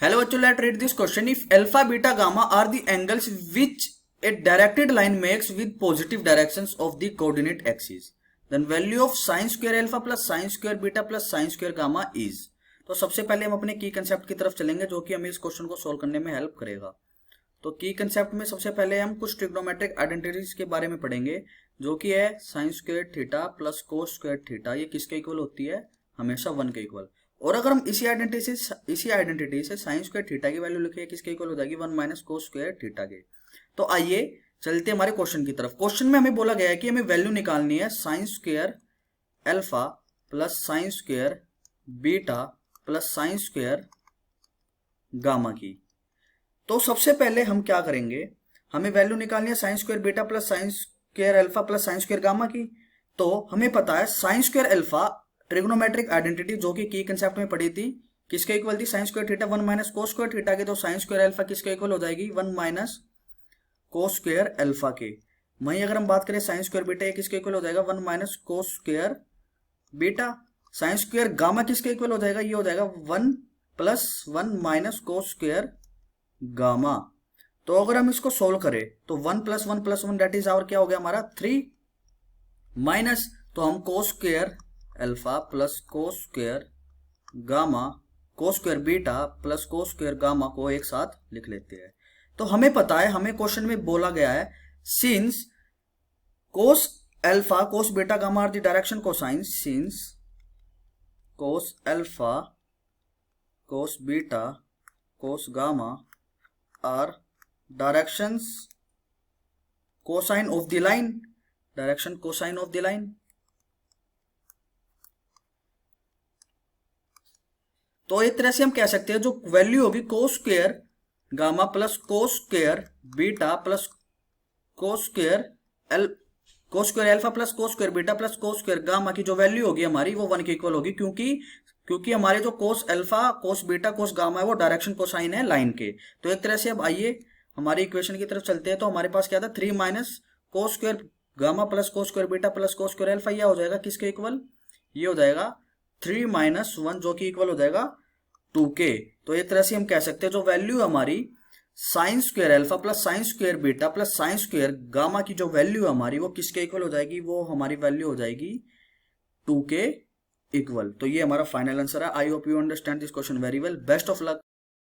Hello bachcho, let's read this question. If alpha, beta, gamma are the angles which a directed line makes with positive directions of the coordinate axis, then value of sin square alpha plus sin square beta plus sin square gamma is। तो सबसे पहले हम अपने की concept की तरफ चलेंगे जो कि हमें इस क्वेश्चन को सोल्व करने में हेल्प करेगा। तो की कंसेप्ट में सबसे पहले हम कुछ ट्रिग्नोमेट्रिक आइडेंटिटीज के बारे में पढ़ेंगे जो कि है sine square theta plus cos square theta. ये किसके इक्वल होती है? हमेशा 1 के इक्वल। और अगर हम इसी आइडेंटिटी से साइन स्क्वायर थीटा की वैल्यू लिखे किसके इक्वल हो जाएगी? 1 माइनस कोस स्क्वायर थीटा के। तो आइए चलते हमारे क्वेश्चन की तरफ। क्वेश्चन में हमें बोला गया है कि हमें वैल्यू निकालनी है sine square alpha plus sine square beta plus sign square gamma की। तो सबसे पहले हम क्या करेंगे, हमें वैल्यू निकालनी है sine square beta plus sine square alpha plus sign square gamma की। तो हमें पता है sine square alpha trigonometric identity जो कि की कंसेप्ट में पढ़ी थी किसके इक्वल थी? Sine square theta 1 minus cos square theta के। तो साइन स्क्वायर अल्फा किसके इक्वल हो जाएगी? 1 माइनस कोस स्क्वायर अल्फा के। वहीं अगर हम बात करें साइन स्क्वायर बीटा ये किसके इक्वल हो जाएगा? 1 minus cos square beta. Sine square gamma किसके इक्वल हो जाएगा? ये हो जाएगा 1 plus 1 minus cos square gamma. तो अगर हम इसको सोल्व करें तो 1 plus 1 plus 1 that is our क्या हो गया हमारा 3 माइनस, तो हम cos square alpha plus cos square gamma cos square beta plus cos square gamma को एक साथ लिख लेते हैं। तो हमें पता है, हमें क्वेश्चन में बोला गया है since cos alpha cos beta gamma are the direction cosine, since cos alpha cos beta cos gamma are directions cosine of the line, direction cosine of the line। तो एक तरह से हम कह सकते हैं जो वैल्यू होगी कोस square gamma plus cos square beta plus cos square alpha plus cos square beta plus cos square gamma की जो वैल्यू होगी हमारी वो 1 के इक्वल होगी, क्योंकि हमारे जो कोस alpha cos beta cos gamma है वो डायरेक्शन कोसाइन है लाइन के। तो एक तरह से अब आइए हमारी इक्वेशन की तरफ चलते हैं। तो हमारे पास क्या था? 3 minus cos square gamma plus cos square beta plus cos square alpha. यह हो जाएगा किसके इक्वल? ये हो जाएगा 3 माइनस 1 जो कि इक्वल हो जाएगा 2 के। तो एक तरह से हम कह सकते हैं जो वैल्यू हमारी sine square alpha plus sine square beta plus sign square gamma की जो वैल्यू हमारी वो किसके इक्वल हो जाएगी? वो हमारी वैल्यू हो जाएगी 2 के इक्वल। तो ये हमारा फाइनल आंसर है। I hope you understand this question very well. Best of luck.